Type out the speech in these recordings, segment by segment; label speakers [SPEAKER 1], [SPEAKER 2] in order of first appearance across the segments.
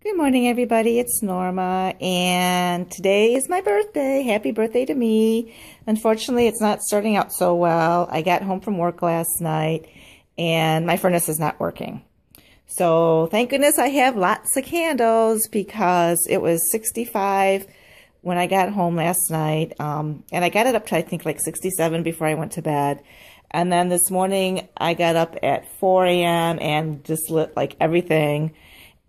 [SPEAKER 1] Good morning, everybody. It's Norma, and today is my birthday. Happy birthday to me. Unfortunately, it's not starting out so well. I got home from work last night, and my furnace is not working. So thank goodness I have lots of candles because it was 65 when I got home last night, and I got it up to, I think, like 67 before I went to bed. And then this morning, I got up at 4 a.m. and just lit like everything.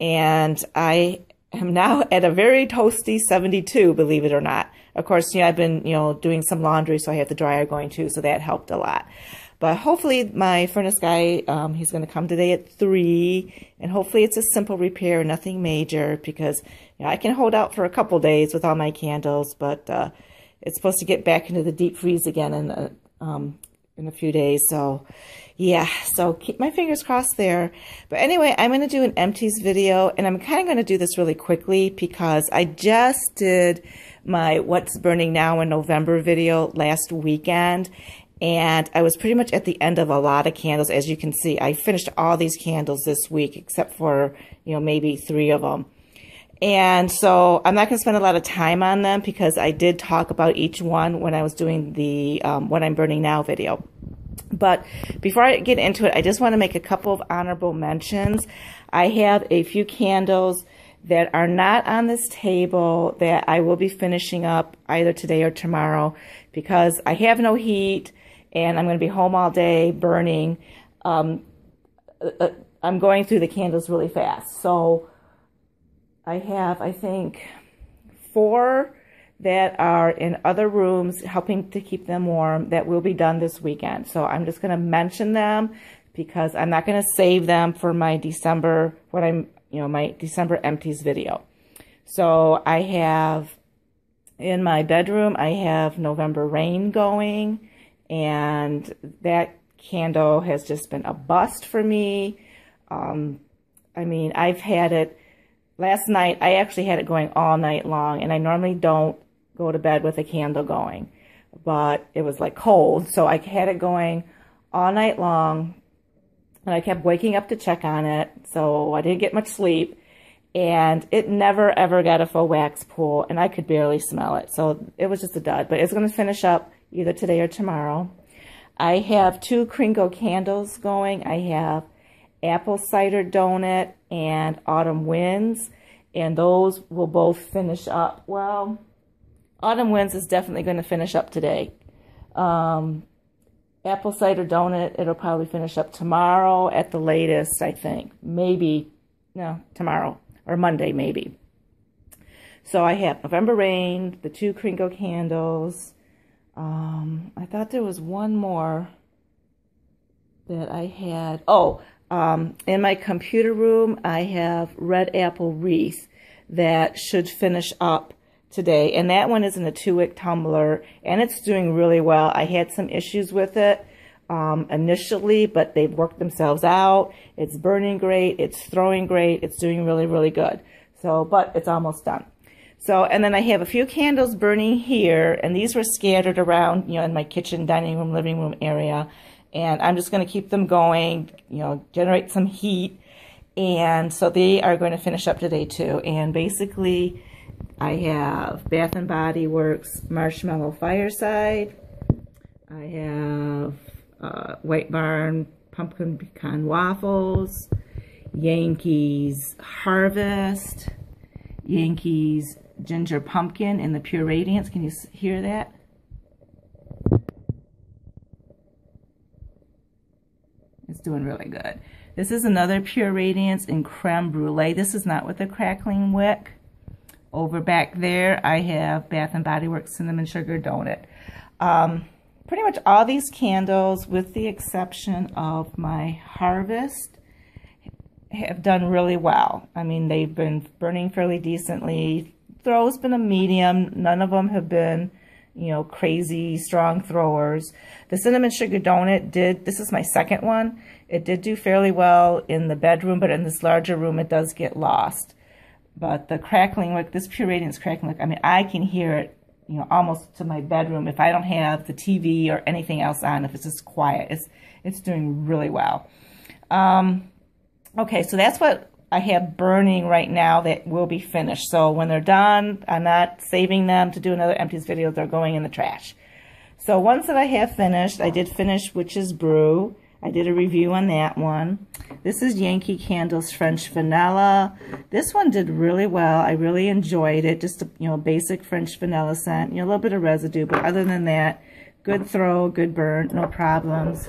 [SPEAKER 1] And I am now at a very toasty 72, believe it or not. Of course, I've been, doing some laundry, so I have the dryer going too, so that helped a lot. But hopefully my furnace guy, he's going to come today at 3, and hopefully it's a simple repair, nothing major, because I can hold out for a couple days with all my candles, but it's supposed to get back into the deep freeze again in a few days. So yeah, so keep my fingers crossed there. But anyway, I'm going to do an empties video, and I'm kind of going to do this really quickly because I just did my What's Burning Now in November video last weekend, and I was pretty much at the end of a lot of candles. As you can see, I finished all these candles this week except for, maybe 3 of them. And so I'm not going to spend a lot of time on them because I did talk about each one when I was doing the What I'm Burning Now video. But before I get into it, I just want to make a couple of honorable mentions. I have a few candles that are not on this table that I will be finishing up either today or tomorrow because I have no heat and I'm going to be home all day burning. I'm going through the candles really fast. So I have, I think, 4 that are in other rooms helping to keep them warm that will be done this weekend. So I'm just going to mention them because I'm not going to save them for my December, my December empties video. So I have in my bedroom, I have November Rain going, and that candle has just been a bust for me. I've had it last night. I actually had it going all night long, and I normally don't go to bed with a candle going, but it was like cold, so I had it going all night long, and I kept waking up to check on it, so I didn't get much sleep, and it never ever got a full wax pool, and I could barely smell it, so it was just a dud. But it's going to finish up either today or tomorrow. I have 2 Kringle candles going. I have Apple Cider Donut and Autumn Winds, and those will both finish up. Well, Autumn Winds is definitely going to finish up today. Apple Cider Donut, it'll probably finish up tomorrow at the latest, I think. Maybe, no, tomorrow or Monday maybe. So I have November Rain, the 2 Kringle candles. I thought there was one more that I had. Oh, in my computer room, I have Red Apple Wreath that should finish up today. And that one is in a 2-wick tumbler, and it's doing really well. I had some issues with it initially, but they've worked themselves out. It's burning great. It's throwing great. It's doing really, really good. So, but it's almost done. So, and then I have a few candles burning here, and these were scattered around, in my kitchen, dining room, living room area. And I'm just going to keep them going, generate some heat. And so they are going to finish up today too. And basically, I have Bath & Body Works Marshmallow Fireside. I have White Barn Pumpkin Pecan Waffles. Yankees Harvest. Yankees Ginger Pumpkin in the Pure Radiance. Can you hear that? It's doing really good. This is another Pure Radiance in Creme Brulee. This is not with the crackling wick. Over back there, I have Bath & Body Works Cinnamon Sugar Donut. Pretty much all these candles, with the exception of my Harvest, have done really well. They've been burning fairly decently. Throw's been a medium. None of them have been, crazy strong throwers. The Cinnamon Sugar Donut this is my second one. It did do fairly well in the bedroom, but in this larger room, it does get lost. But the crackling wick, this Pure Radiance crackling wick, I can hear it, almost to my bedroom if I don't have the TV or anything else on, if it's just quiet. It's doing really well. Okay, so that's what I have burning right now that will be finished. So when they're done, I'm not saving them to do another Empties video. They're going in the trash. So ones that I have finished, I did finish Witch's Brew. I did a review on that one. This is Yankee Candles French Vanilla. This one did really well. I really enjoyed it. Just a basic French vanilla scent. A little bit of residue, but other than that, good throw, good burn, no problems.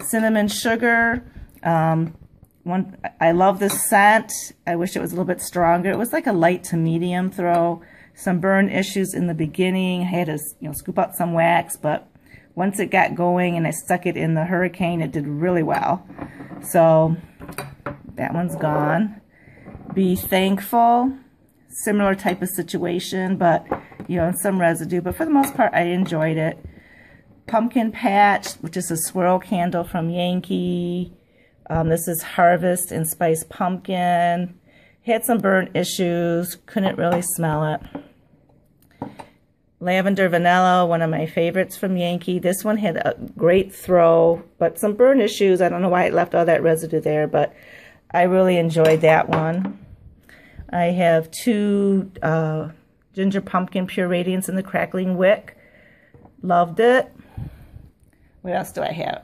[SPEAKER 1] Cinnamon Sugar. I love this scent. I wish it was a little bit stronger. It was like a light to medium throw. Some burn issues in the beginning. I had to scoop out some wax, but once it got going and I stuck it in the Hurricane, it did really well. So that one's gone. Be Thankful. Similar type of situation, but some residue. But for the most part, I enjoyed it. Pumpkin Patch, which is a swirl candle from Yankee. This is Harvest and Spice Pumpkin. Had some burn issues. Couldn't really smell it. Lavender Vanilla, one of my favorites from Yankee. This one had a great throw, but some burn issues. I don't know why it left all that residue there, but I really enjoyed that one. I have two Ginger Pumpkin Pure Radiance in the Crackling Wick. Loved it. What else do I have?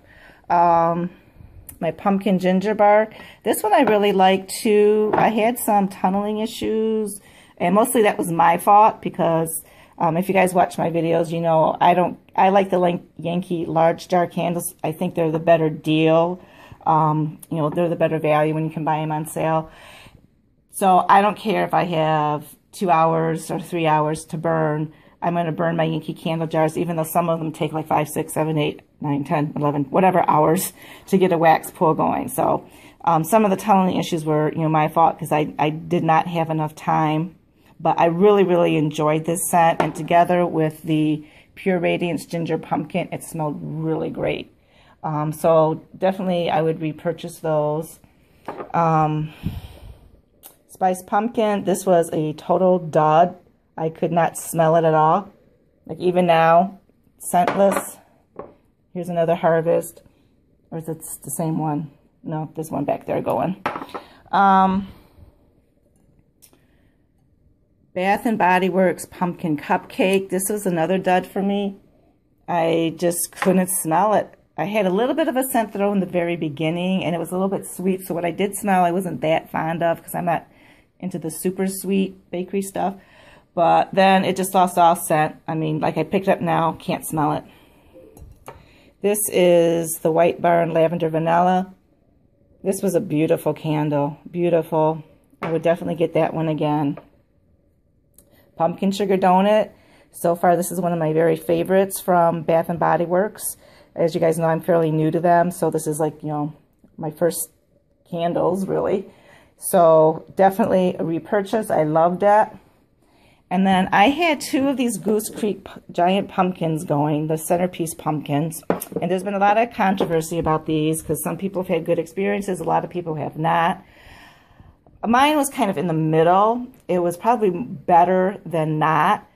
[SPEAKER 1] My Pumpkin Ginger Bark. This one I really liked too. I had some tunneling issues, and mostly that was my fault because if you guys watch my videos, I like the Yankee large jar candles. I think they're the better deal. They're the better value when you can buy them on sale. So I don't care if I have 2 hours or 3 hours to burn. I'm going to burn my Yankee candle jars, even though some of them take like 5, 6, 7, 8, 9, 10, 11, whatever hours to get a wax pull going. So some of the tunneling issues were, my fault because I did not have enough time. But I really, really enjoyed this scent. And together with the Pure Radiance Ginger Pumpkin, it smelled really great. So definitely I would repurchase those. Spice Pumpkin, this was a total dud. I could not smell it at all. Like even now, scentless. Here's another Harvest. Or is it the same one? No, there's one back there going. Bath and Body Works Pumpkin Cupcake. This was another dud for me. I just couldn't smell it. I had a little bit of a scent throw in the very beginning, and it was a little bit sweet. So what I did smell, I wasn't that fond of because I'm not into the super sweet bakery stuff. But then it just lost all scent. I mean, like I picked it up now, can't smell it. This is the White Barn Lavender Vanilla. This was a beautiful candle. Beautiful. I would definitely get that one again. Pumpkin Sugar Donut. So far, this is one of my very favorites from Bath and Body Works. As you guys know, I'm fairly new to them. So this is like, my first candles, really. So definitely a repurchase. I loved it. And then I had two of these Goose Creek giant pumpkins going, the centerpiece pumpkins. And there's been a lot of controversy about these because some people have had good experiences. A lot of people have not. Mine was kind of in the middle. It was probably better than not.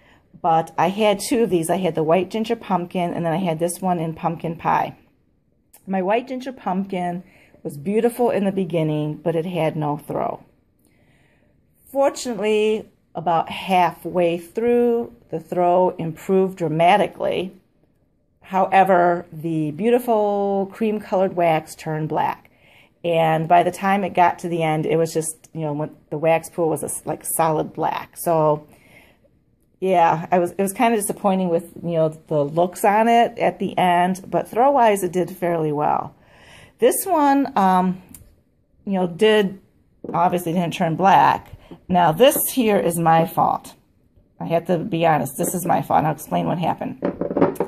[SPEAKER 1] But I had two of these. I had the White Ginger Pumpkin, and then I had this one in Pumpkin Pie. My White Ginger Pumpkin was beautiful in the beginning, but it had no throw. Fortunately, about halfway through, the throw improved dramatically. However, the beautiful cream-colored wax turned black. And by the time it got to the end, it was just, when the wax pool was like solid black. So, yeah, it was kind of disappointing with, the looks on it at the end. But throw-wise, it did fairly well. This one, obviously didn't turn black. Now, this here is my fault. I have to be honest. This is my fault, and I'll explain what happened.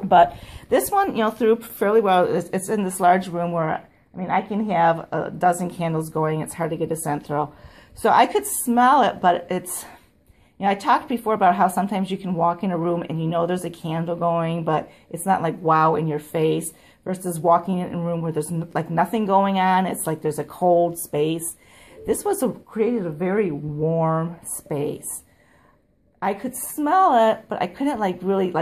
[SPEAKER 1] But this one, threw fairly well. It's in this large room where, I can have a dozen candles going. It's hard to get a scent throw. So I could smell it, but it's, I talked before about how sometimes you can walk in a room and there's a candle going, but it's not like wow in your face, versus walking in a room where there's like nothing going on. It's like there's a cold space. This created a very warm space. I could smell it, but I couldn't really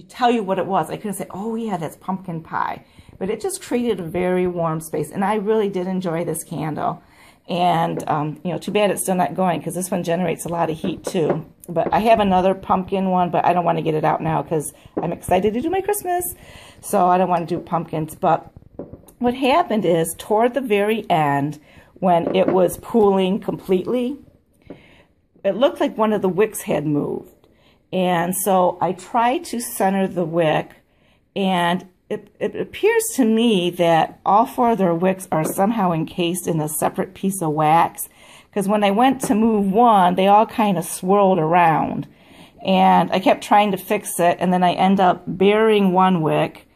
[SPEAKER 1] tell you what it was. I couldn't say, oh yeah, that's pumpkin pie. But it just created a very warm space. And I really did enjoy this candle. And, you know, too bad it's still not going because this one generates a lot of heat too. But I have another pumpkin one, but I don't want to get it out now because I'm excited to do my Christmas. So I don't want to do pumpkins. But what happened is toward the very end, when it was pooling completely, it looked like one of the wicks had moved. And so I tried to center the wick, and it appears to me that all 4 of their wicks are somehow encased in a separate piece of wax. Because when I went to move one, they all kind of swirled around. And I kept trying to fix it, and then I end up burying one wick,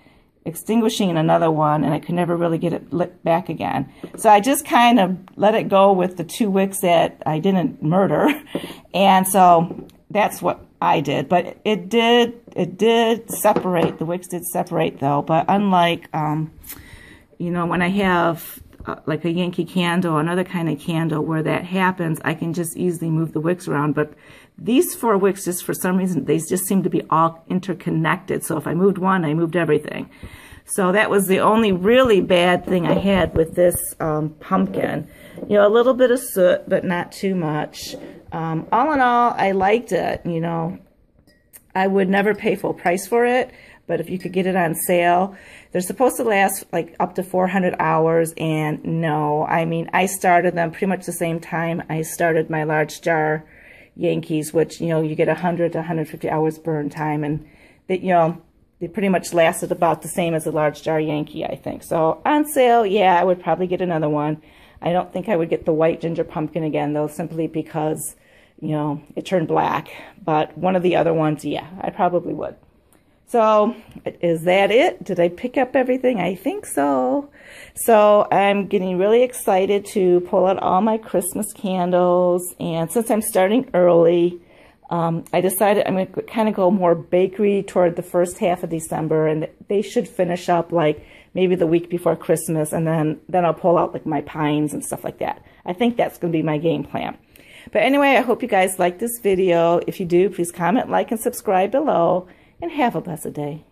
[SPEAKER 1] extinguishing another one, and I could never really get it lit back again. So I just kind of let it go with the 2 wicks that I didn't murder. And so that's what I did. But it did separate. The wicks did separate though. But unlike, you know, when I have like a Yankee candle, another kind of candle where that happens, I can just easily move the wicks around. But these 4 wicks, just for some reason, they just seem to be all interconnected. So if I moved one, I moved everything. So that was the only really bad thing I had with this pumpkin. You know, a little bit of soot, but not too much. All in all, I liked it. You know, I would never pay full price for it, but if you could get it on sale, they're supposed to last like up to 400 hours, and no, I mean, I started them pretty much the same time I started my large jar Yankees, which, you know, you get 100 to 150 hours burn time, and they, you know, they pretty much lasted about the same as a large jar Yankee, I think. So on sale, yeah, I would probably get another one. I don't think I would get the white ginger pumpkin again, though, simply because, you know, it turned black. But one of the other ones, yeah, I probably would. So is that it? Did I pick up everything? I think so. So I'm getting really excited to pull out all my Christmas candles. And since I'm starting early, I decided I'm going to kind of go more bakery toward the first half of December. And they should finish up like maybe the week before Christmas. And then I'll pull out like my pines and stuff like that. I think that's going to be my game plan. But anyway, I hope you guys like this video. If you do, please comment, like, and subscribe below. And have a blessed day.